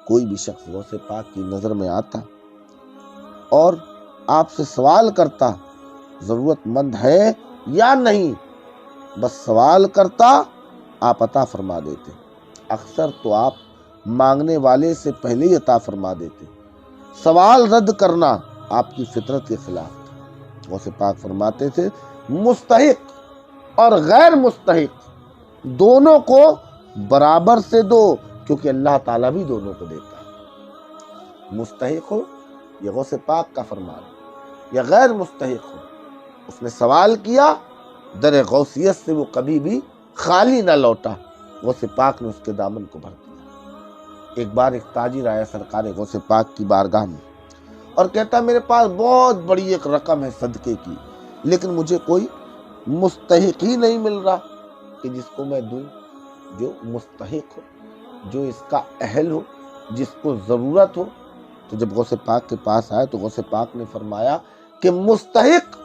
کوئی بھی شخص غوث پاک کی نظر میں آتا اور آپ سے سوال کرتا ضرورت مند ہے یا نہیں، بس سوال کرتا، آپ عطا فرما دیتے۔ اکثر تو آپ مانگنے والے سے پہلے ہی عطا فرما دیتے۔ سوال رد کرنا آپ کی فطرت کے خلاف تھا۔ غوث پاک فرماتے تھے مستحق اور غیر مستحق دونوں کو برابر سے دو، کیونکہ اللہ تعالیٰ بھی دونوں کو دیتا ہے۔ مستحق ہو یہ غوث پاک کا فرمان، یا غیر مستحق ہو، اس نے سوال کیا، در غوثیت سے وہ کبھی بھی خالی نہ لوٹا، غوث پاک نے اس کے دامن کو بھر دیا۔ ایک بار ایک تاجر آیا سرکار غوث پاک کی بارگاہ میں اور کہتا میرے پاس بہت بڑی ایک رقم ہے صدقے کی، لیکن مجھے کوئی مستحق ہی نہیں مل رہا کہ جس کو میں دوں، جو مستحق ہو، جو اس کا اہل ہو، جس کو ضرورت ہو۔ تو جب غوث پاک کے پاس آئے تو غوث پاک نے فرمایا کہ مستحق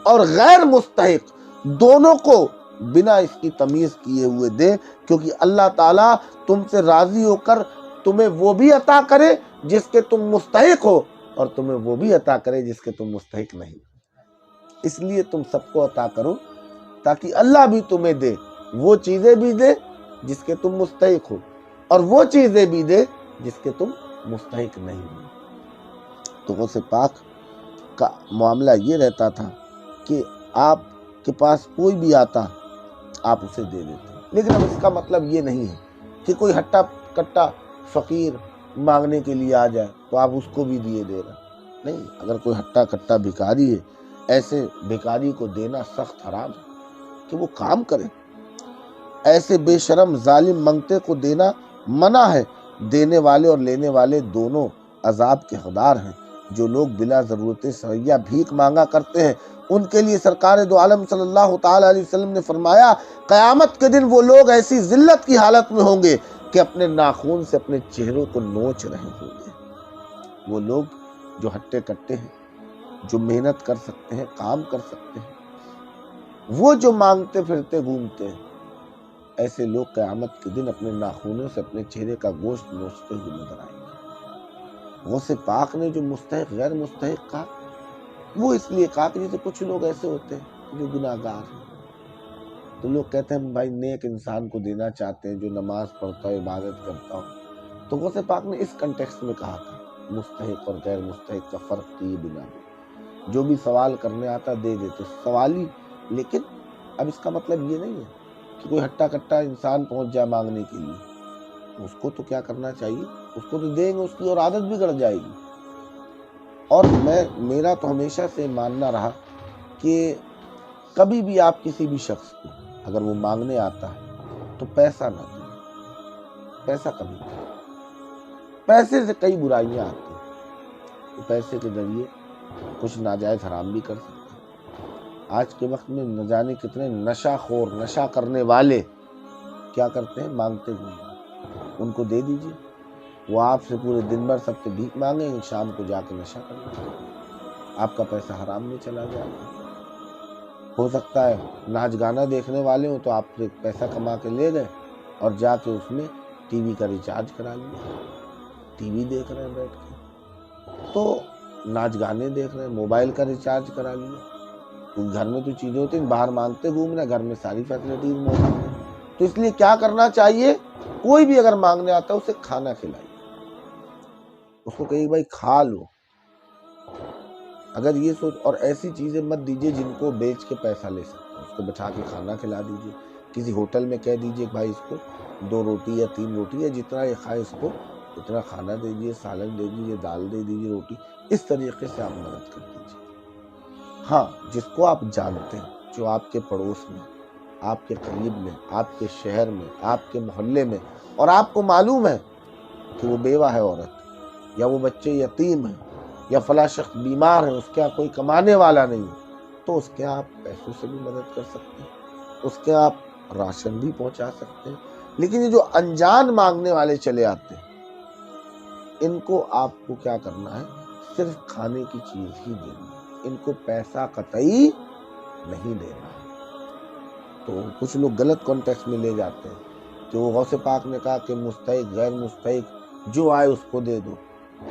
اور غیر مستحق دونوں کو بنا اس کی تمیز کیے ہوئے دے، کیونکہ اللہ تعالیٰ تم سے راضی ہو کر تمہیں وہ بھی عطا کرے جس کے تم مستحق ہو، اور تمہیں وہ بھی عطا کرے جس کے تم مستحق نہیں۔ اس لیے تم سب کو عطا کرو تاکہ اللہ بھی تمہیں دے، وہ چیزیں بھی دے جس کے تم مستحق ہو، اور وہ چیزیں بھی دے جس کے تم مستحق نہیں ہو۔ تو غوث پاک کا معاملہ یہ رہتا تھا کہ آپ کے پاس کوئی بھی آتا آپ اسے دے دیتے، لیکن اب اس کا مطلب یہ نہیں ہے کہ کوئی ہٹا کٹا فقیر مانگنے کے لیے آ جائے تو آپ اس کو بھی دیے دے رہے نہیں۔ اگر کوئی ہٹا کٹا بھکاری ہے، ایسے بھکاری کو دینا سخت حرام ہے کہ وہ کام کرے۔ ایسے بے شرم ظالم منگتے کو دینا منع ہے۔ دینے والے اور لینے والے دونوں عذاب کے حقدار ہیں۔ جو لوگ بلا ضرورت سریا بھیک مانگا کرتے ہیں ان کے لیے سرکار دو عالم صلی اللہ تعالی علیہ وسلم نے فرمایا قیامت کے دن وہ لوگ ایسی ذلت کی حالت میں ہوں گے کہ اپنے ناخون سے اپنے چہروں کو نوچ رہے ہوں گے۔ وہ لوگ جو ہٹے کٹے ہیں، جو محنت کر سکتے ہیں، کام کر سکتے ہیں، وہ جو مانگتے پھرتے گھومتے ہیں، ایسے لوگ قیامت کے دن اپنے ناخونوں سے اپنے چہرے کا گوشت نوچتے ہوئے نظر آئیں گے۔ غوث پاک نے جو مستحق غیر مستحق کہا، وہ اس لیے کہا کہ جیسے کچھ لوگ ایسے ہوتے ہیں جو گناہگار ہیں، تو لوگ کہتے ہیں بھائی نیک انسان کو دینا چاہتے ہیں جو نماز پڑھتا ہو، عبادت کرتا ہو۔ تو غوث پاک نے اس کنٹیکسٹ میں کہا تھا مستحق اور غیر مستحق کا فرق کی بنا میں جو بھی سوال کرنے آتا دے دیتے سوالی، لیکن اب اس کا مطلب یہ نہیں ہے کہ کوئی ہٹا کٹا انسان پہنچ جائے مانگنے کے لیے، اس کو تو کیا کرنا چاہیے، اس کو تو دیں گے، اس کی اور عادت بگڑ جائے گی۔ اور میرا تو ہمیشہ سے ماننا رہا کہ کبھی بھی آپ کسی بھی شخص کو اگر وہ مانگنے آتا ہے تو پیسہ نہ دیں، پیسہ کبھی نہیں۔ پیسے سے کئی برائیاں آتی ہیں، پیسے کے ذریعے کچھ ناجائز حرام بھی کر سکتے ہیں۔ آج کے وقت میں نہ جانے کتنے نشہ خور، نشہ کرنے والے کیا کرتے ہیں، مانگتے ہوئے ان کو دے دیجئے، وہ آپ سے پورے دن بھر سب سے بھیک مانگیں گے، شام کو جا کے نشہ کر لیں، آپ کا پیسہ حرام میں چلا جائے گا۔ ہو سکتا ہے ناچ گانا دیکھنے والے ہوں تو آپ سے پیسہ کما کے لے گئے اور جا کے اس میں ٹی وی کا ریچارج کرا لیا، ٹی وی دیکھ رہے ہیں بیٹھ کے، تو ناچ گانے دیکھ رہے ہیں، موبائل کا ریچارج کرا لیا۔ گھر میں تو چیزیں ہوتی ہیں، باہر مانگتے گھوم رہے ہیں، گھر میں ساری فیسلٹیز موجود ہیں۔ تو اس لیے کیا کرنا چاہیے، کوئی بھی اگر مانگنے آتا ہے اسے کھانا کھلائیے، اس کو کہیے بھائی کھا لو۔ اگر یہ سوچ، اور ایسی چیزیں مت دیجیے جن کو بیچ کے پیسہ لے سکتے ہیں، اس کو بٹھا کے کھانا کھلا دیجیے۔ کسی ہوٹل میں کہہ دیجیے بھائی اس کو 2 روٹی یا 3 روٹی یا جتنا یہ کھائے اس کو اتنا کھانا دے دیجیے، سالن دے دیجیے، دال دے دیجیے، روٹی، اس طریقے سے آپ مدد کر دیجیے۔ ہاں، جس کو آپ جانتے ہیں، جو آپ کے پڑوس میں، آپ کے قریب میں، آپ کے شہر میں، آپ کے محلے میں، اور آپ کو معلوم ہے کہ وہ بیوہ ہے عورت، یا وہ بچے یتیم ہیں، یا فلاں شخص بیمار ہے، اس کے یہاں کوئی کمانے والا نہیں ہے، تو اس کے یہاں آپ پیسوں سے بھی مدد کر سکتے ہیں، اس کے یہاں آپ راشن بھی پہنچا سکتے ہیں۔ لیکن یہ جو انجان مانگنے والے چلے آتے ہیں، ان کو آپ کو کیا کرنا ہے، صرف کھانے کی چیز ہی دینی ہے، ان کو پیسہ قطعی نہیں دینا ہے۔ تو کچھ لوگ غلط کانٹیکسٹ میں لے جاتے ہیں کہ وہ غوث پاک نے کہا کہ مستحق غیر مستحق جو آئے اس کو دے دو۔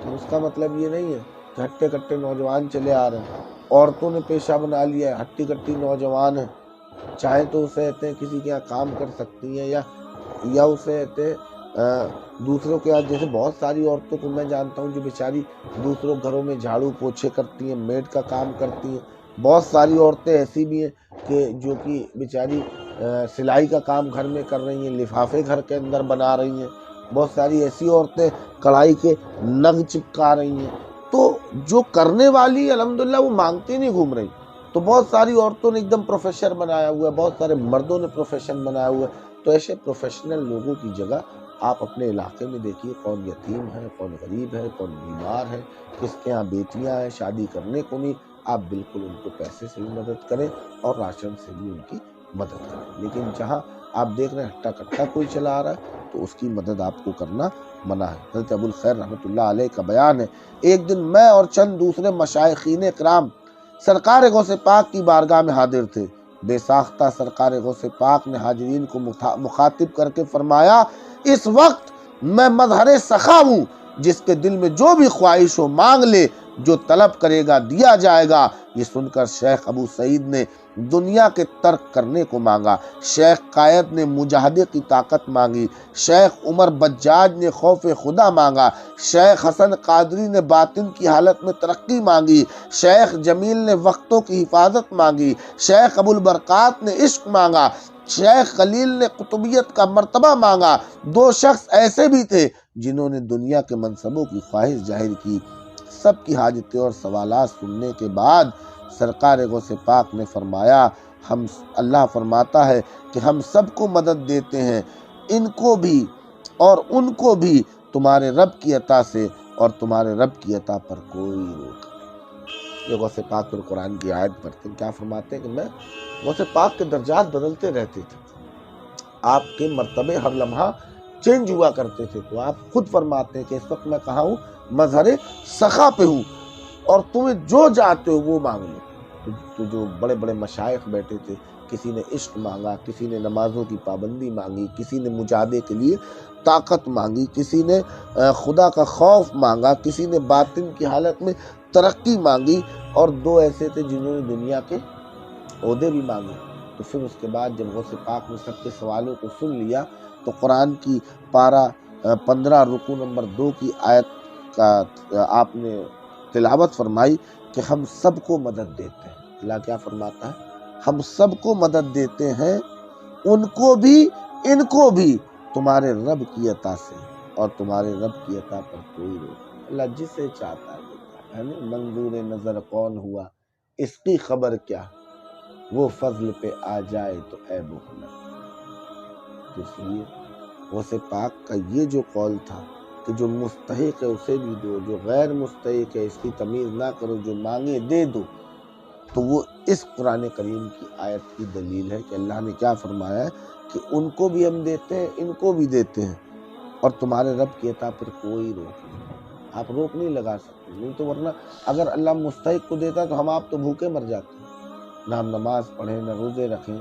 تو اس کا مطلب یہ نہیں ہے کہ ہٹے کٹے نوجوان چلے آ رہے ہیں، عورتوں نے پیشہ بنا لیا ہے، ہٹی کٹی نوجوان ہیں، چاہے تو اسے کہتے ہیں کسی کے یہاں کام کر سکتی ہیں یا اسے کہتے ہیں دوسروں کے یہاں، جیسے بہت ساری عورتوں کو میں جانتا ہوں جو بیچاری دوسروں گھروں میں جھاڑو پوچھے کرتی ہیں، میڈ کا کام کرتی ہیں۔ بہت ساری عورتیں ایسی بھی ہیں کہ جو کہ بیچاری سلائی کا کام گھر میں کر رہی ہیں، لفافے گھر کے اندر بنا رہی ہیں۔ بہت ساری ایسی عورتیں کڑھائی کے نگ چپکا رہی ہیں۔ تو جو کرنے والی الحمدللہ وہ مانگتی نہیں گھوم رہی۔ تو بہت ساری عورتوں نے ایک دم پروفیشن بنایا ہوا ہے، بہت سارے مردوں نے پروفیشن بنایا ہوا ہے۔ تو ایسے پروفیشنل لوگوں کی جگہ آپ اپنے علاقے میں دیکھیے کون یتیم ہے، کون غریب ہے، کون بیمار ہے، کس کے ہاں بیٹیاں ہیں شادی کرنے کو نہیں، آپ بالکل ان کو پیسے سے بھی مدد کریں اور راشن سے بھی ان کی مدد کریں۔ لیکن جہاں آپ دیکھ رہے ہیں ہٹا کٹا کوئی چلا رہا ہے تو اس کی مدد آپ کو کرنا منع ہے۔ حضرت ابو الخیر رحمۃ اللہ علیہ کا بیان ہے، ایک دن میں اور چند دوسرے مشائخین کرام سرکار غوث پاک کی بارگاہ میں حاضر تھے۔ بے ساختہ سرکار غوث پاک نے حاضرین کو مخاطب کر کے فرمایا، اس وقت میں مظہر سخا ہوں، جس کے دل میں جو بھی خواہش ہو مانگ لے، جو طلب کرے گا دیا جائے گا۔ یہ سن کر شیخ ابو سعید نے دنیا کے ترک کرنے کو مانگا، شیخ قائد نے مجاہدے کی طاقت مانگی، شیخ عمر بجاج نے خوف خدا مانگا، شیخ حسن قادری نے باطن کی حالت میں ترقی مانگی، شیخ جمیل نے وقتوں کی حفاظت مانگی، شیخ ابو البرکات نے عشق مانگا، شیخ خلیل نے قطبیت کا مرتبہ مانگا۔ دو شخص ایسے بھی تھے جنہوں نے دنیا کے منصبوں کی خواہش ظاہر کی۔ سب کی حاجتیں اور سوالات سننے کے بعد سرکار غوث پاک نے فرمایا، اللہ فرماتا ہے کہ ہم سب کو مدد دیتے ہیں، ان کو بھی اور ان کو بھی تمہارے رب کی عطا سے، اور تمہارے رب کی عطا پر کوئی روک نہیں۔ یہ غوث پاک پر قرآن کی آیت پڑھتے ہیں، کیا فرماتے ہیں کہ میں غوث پاک کے درجات بدلتے رہتے تھے، آپ کے مرتبے ہر لمحہ چینج ہوا کرتے تھے۔ تو آپ خود فرماتے ہیں کہ اس وقت میں کہاں ہوں، مظہر سخا پہ ہوں، اور تمہیں جو چاہتے ہو وہ مانگ لو۔ تو جو بڑے بڑے مشائخ بیٹھے تھے، کسی نے عشق مانگا، کسی نے نمازوں کی پابندی مانگی، کسی نے مجاہدے کے لیے طاقت مانگی، کسی نے خدا کا خوف مانگا، کسی نے باطن کی حالت میں ترقی مانگی، اور دو ایسے تھے جنہوں نے دنیا کے عہدے بھی مانگے۔ تو پھر اس کے بعد جب غوث پاک نے سب کے سوالوں کو سن لیا تو قرآن کی پارہ 15 رکوع نمبر 2 کی آیت کا آپ نے تلاوت فرمائی کہ ہم سب کو مدد دیتے ہیں۔ اللہ کیا فرماتا ہے، ہم سب کو مدد دیتے ہیں، ان کو بھی ان کو بھی تمہارے رب کی عطا سے، اور تمہارے رب کی عطا پر کوئی روک نہیں۔ اللہ جسے چاہتا ہے دیتا ہے نا۔ منظور نظر کون ہوا، اس کی خبر کیا، وہ فضل پہ آ جائے تو عیب و ہنر۔ تو اس لیے غوث پاک کا یہ جو قول تھا کہ جو مستحق ہے اسے بھی دو، جو غیر مستحق ہے اس کی تمیز نہ کرو، جو مانگے دے دو، تو وہ اس قرآن کریم کی آیت کی دلیل ہے کہ اللہ نے کیا فرمایا ہے کہ ان کو بھی ہم دیتے ہیں، ان کو بھی دیتے ہیں، اور تمہارے رب کی عطا پر کوئی روک نہیں۔ آپ روک نہیں لگا سکتے، نہیں تو ورنہ اگر اللہ مستحق کو دیتا تو ہم آپ تو بھوکے مر جاتے۔ نہ ہم نماز پڑھیں، نہ روزے رکھیں،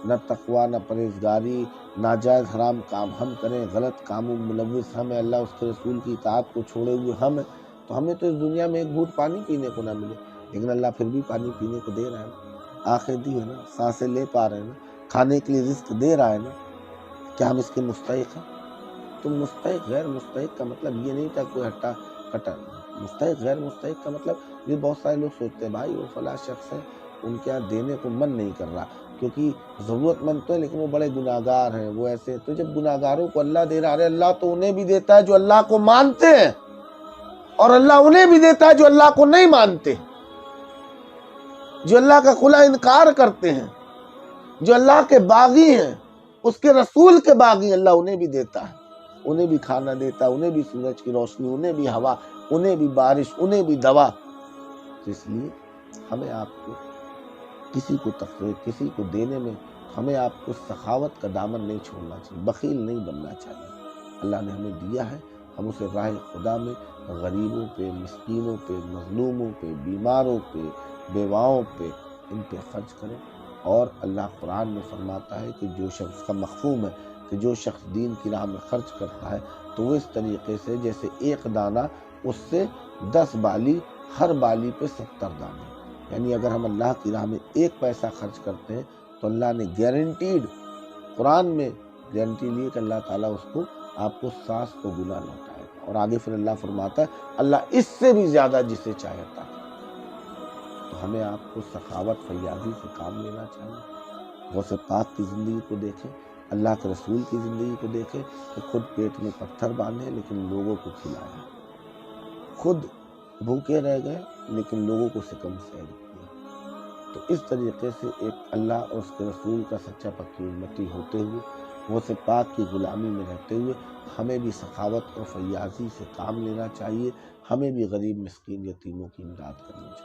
نہ تقویٰ، نہ پرہیزگاری، ناجائز حرام کام ہم کریں، غلط کاموں ملوث ہم ہیں، اللہ اس کے رسول کی اطاعت کو چھوڑے ہوئے ہم ہیں، تو ہمیں تو اس دنیا میں ایک گھونٹ پانی پینے کو نہ ملے، لیکن اللہ پھر بھی پانی پینے کو دے رہا ہے نا، آنکھیں دی ہے نا، سانسیں لے پا رہے ہیں نا، کھانے کے لیے رزق دے رہا ہے نا، کیا ہم اس کے مستحق ہیں؟ تو مستحق غیر مستحق کا مطلب یہ نہیں تھا کوئی ہٹا کٹا، مستحق غیر مستحق کا مطلب یہ بہت سارے لوگ سوچتے ہیں بھائی وہ فلاں شخص ہے ان کے یہاں دینے کو من نہیں کر رہا کیونکہ ضرورت مند تو ہے لیکن وہ بڑے گناہگار ہیں، وہ ایسے، تو جب گناہگاروں کو اللہ دے رہا ہے، اللہ تو انہیں بھی دیتا ہے جو اللہ کو مانتے ہیں، اور اللہ انہیں بھی دیتا ہے جو اللہ کو نہیں مانتے، جو اللہ کا کھلا انکار کرتے ہیں، جو اللہ کے باغی ہیں، اس کے رسول کے باغی، اللہ انہیں بھی دیتا ہے، انہیں بھی کھانا دیتا ہے، انہیں بھی سورج کی روشنی، انہیں بھی ہوا، انہیں بھی بارش، انہیں بھی دوا۔ تو اس لیے ہمیں آپ کو کسی کو تقریر، کسی کو دینے میں ہمیں آپ کو سخاوت کا دامن نہیں چھوڑنا چاہیے، بخیل نہیں بننا چاہیے۔ اللہ نے ہمیں دیا ہے، ہم اسے راہ خدا میں غریبوں پہ، مسکینوں پہ، مظلوموں پہ، بیماروں پہ، بیواؤں پہ، ان پہ خرچ کریں۔ اور اللہ قرآن میں فرماتا ہے کہ جو شخص کا مفہوم ہے کہ جو شخص دین کی راہ میں خرچ کرتا ہے تو وہ اس طریقے سے جیسے ایک دانہ اس سے 10 بالی، ہر بالی پہ 70 دانے، یعنی اگر ہم اللہ کی راہ میں 1 پیسہ خرچ کرتے ہیں تو اللہ نے گارنٹیڈ قرآن میں گارنٹی لی کہ اللہ تعالیٰ اس کو آپ کو 700 گنا لوٹائے گا، اور آگے پھر اللہ فرماتا ہے اللہ اس سے بھی زیادہ جسے چاہے عطا کرے۔ تو ہمیں آپ کو سخاوت فیاضی سے کام لینا چاہیے۔ غوث پاک کی زندگی کو دیکھیں، اللہ کے رسول کی زندگی کو دیکھیں کہ خود پیٹ میں پتھر باندھے لیکن لوگوں کو کھلایا، خود بھوکے رہ گئے لیکن لوگوں کو سکم سیر کیا۔ تو اس طریقے سے ایک اللہ اور اس کے رسول کا سچا پکی امتی ہوتے ہوئے، غوث پاک کی غلامی میں رہتے ہوئے، ہمیں بھی سخاوت اور فیاضی سے کام لینا چاہیے، ہمیں بھی غریب مسکین یتیموں کی امداد کرنی چاہیے۔